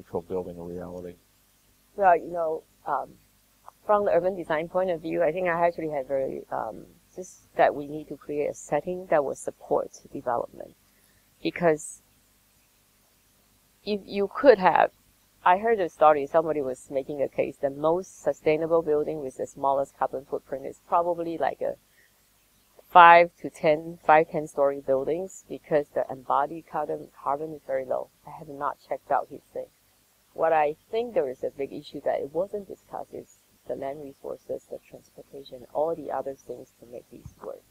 neutral building a reality? Well, from the urban design point of view, I think I actually had just that we need to create a setting that will support development. Because if you could have, I heard a story, somebody was making a case, the most sustainable building with the smallest carbon footprint is probably like a 5 to 10 story buildings, because the embodied carbon is very low. I have not checked out his thing. What I think there is a big issue that it wasn't discussed is the land resources, the transportation, all the other things to make these work.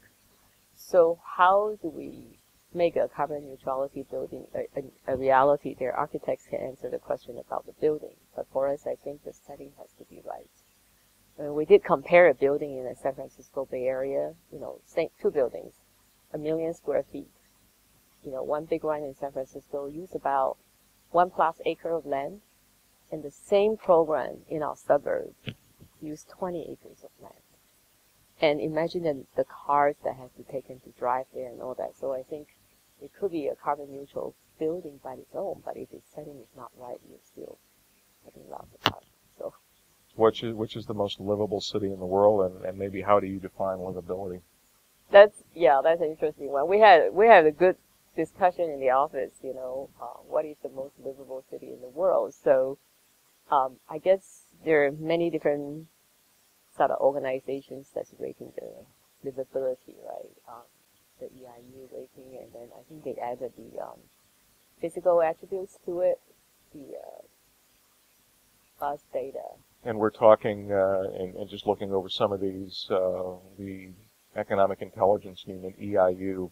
So how do we make a carbon neutrality building a reality? Their architects can answer the question about the building, but for us, I think the setting has to be right. We did compare a building in the San Francisco Bay Area, two buildings, 1 million square feet. One big one in San Francisco used about 1+ acre of land, and the same program in our suburb used 20 acres of land. And imagine the cars that have to take to drive there and all that. So I think it could be a carbon neutral building by its own, but if its setting is not right, you're still having lots of carbon. So, which is the most livable city in the world, and maybe how do you define livability? That's an interesting one. We had a good discussion in the office. What is the most livable city in the world? So I guess there are many different sort of organizations that's rating the livability, right? The EIU rating, and then I think they added the physical attributes to it, the buzz data. And we're talking, and just looking over some of these, the Economic Intelligence Unit, EIU,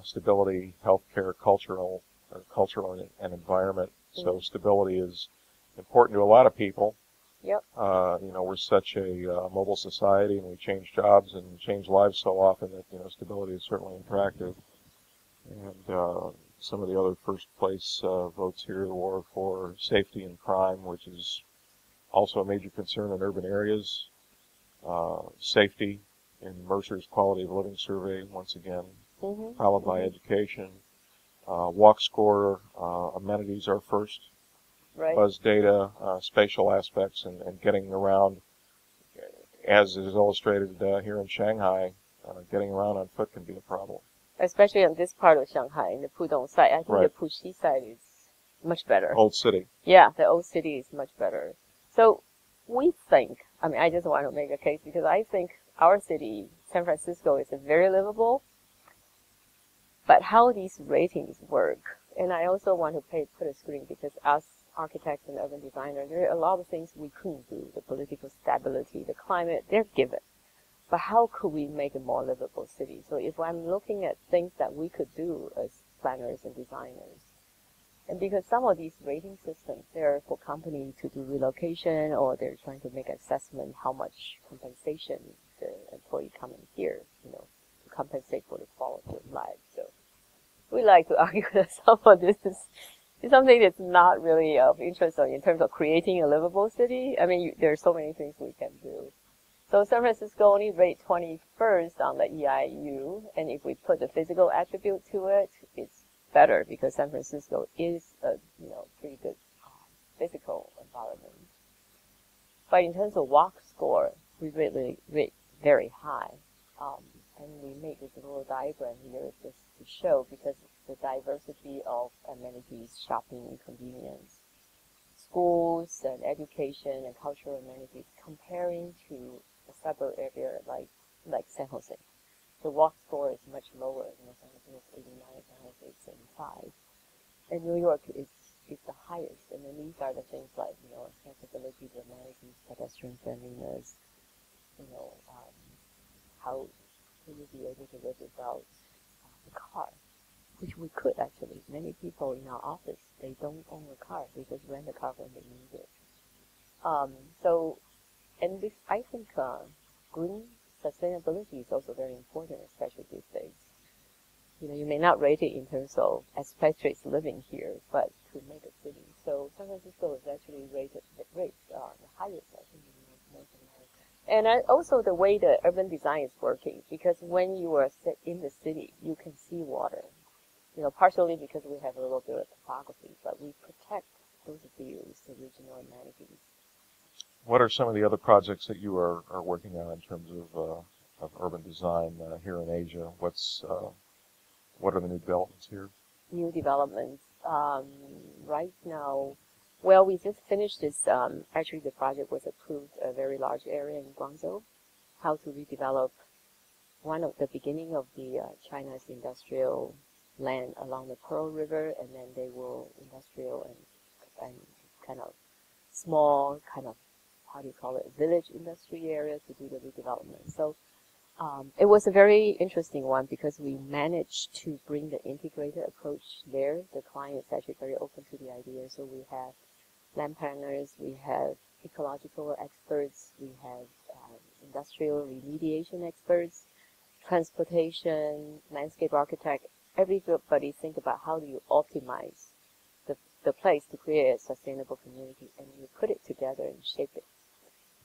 stability, healthcare, cultural and environment. So stability is important to a lot of people. Yep. We're such a mobile society, and we change jobs and change lives so often that, stability is certainly attractive. And some of the other first place votes here were for safety and crime, which is also a major concern in urban areas. Safety in Mercer's Quality of Living Survey, once again, followed by education. Walk score, amenities are first. Right. Buzz data, spatial aspects, and getting around, as is illustrated here in Shanghai, getting around on foot can be a problem. Especially on this part of Shanghai, in the Pudong side. I think right. The Puxi side is much better. Old city. Yeah, the old city is much better. So we think, I just want to make a case because I think our city, San Francisco, is very livable. But how these ratings work, and I also want to put a screen because as architects and urban designers, there are a lot of things we couldn't do. The political stability, the climate, they're given. But how could we make a more livable city? So if I'm looking at things that we could do as planners and designers, and because some of these rating systems, they're for companies to do relocation, or they're trying to make assessment how much compensation the employee coming here, to compensate for the quality of life. So we like to argue that some of this is something that's not really of interest in terms of creating a livable city. There are so many things we can do. So San Francisco only rate 21st on the EIU, and if we put the physical attribute to it, it's better because San Francisco is a pretty good physical environment. But in terms of walk score, we really rate very high. And we make this little diagram here just to show because the diversity of amenities, shopping, convenience, schools and education and cultural amenities comparing to a suburb area like San Jose. The walk score is much lower. San Jose is 89, San Jose is 75. And New York is the highest. And then these are the things like, accessibility to amenities, pedestrian friendliness, how will you be able to live without a car, which we could actually. Many people in our office, they don't own a car. They just rent a car when they need it. And this, I think, green sustainability is also very important, especially these days. You may not rate it in terms of expatriates living here, but to make a city. So San Francisco is actually rated the highest, I think, in North America. And also the way the urban design is working, because when you are in the city, you can see water. Partially because we have a little bit of topography, but we protect those views, the regional amenities. What are some of the other projects that you are working on in terms of urban design here in Asia? What are the new developments here? New developments. Right now, well, we just finished this. Actually, the project was approved a very large area in Guangzhou, how to redevelop one of the beginning of the China's industrial land along the Pearl River, and then they will industrial and kind of small kind of, how do you call it, village industry area to do the redevelopment. So it was a very interesting one because we managed to bring the integrated approach there. The client is actually very open to the idea. So we have land planners, we have ecological experts, we have industrial remediation experts, transportation, landscape architect. Everybody think about how do you optimize the place to create a sustainable community, and you put it together and shape it.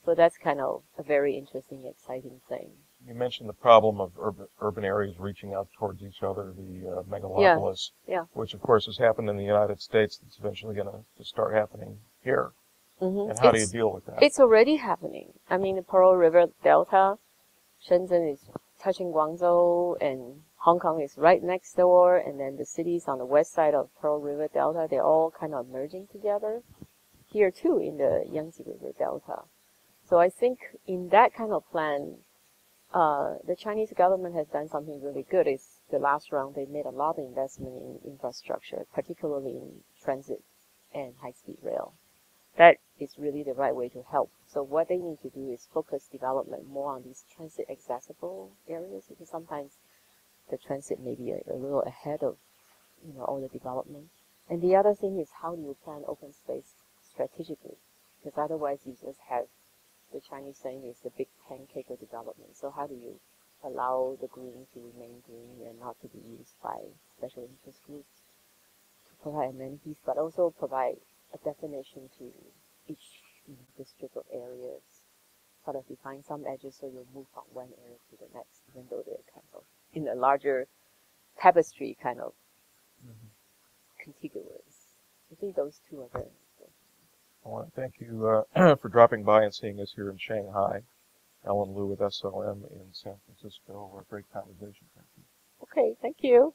So that's kind of a very interesting, exciting thing. You mentioned the problem of urban areas reaching out towards each other, the megalopolis, yeah. Which of course has happened in the United States. It's eventually going to start happening here. Mm-hmm. And how do you deal with that? It's already happening. I mean, the Pearl River Delta, Shenzhen is touching Guangzhou, and Hong Kong is right next door, and then the cities on the west side of Pearl River Delta, they're all kind of merging together. Here too, in the Yangtze River Delta. So I think in that kind of plan, the Chinese government has done something really good. Is the last round they made a lot of investment in infrastructure, particularly in transit and high-speed rail. That is really the right way to help. So what they need to do is focus development more on these transit accessible areas, because sometimes the transit may be a little ahead of all the development. And the other thing is, how do you plan open space strategically? Because otherwise you just have the Chinese saying is the big pancake of development. So how do you allow the green to remain green and not to be used by special interest groups to provide amenities, but also provide a definition to each district of areas, sort of define some edges so you'll move from one area to the next, even though they're kind of in a larger tapestry kind of contiguous. I think those two are very important. I want to thank you for dropping by and seeing us here in Shanghai. Ellen Lou with SOM in San Francisco. A great conversation. Thank you. Okay, thank you.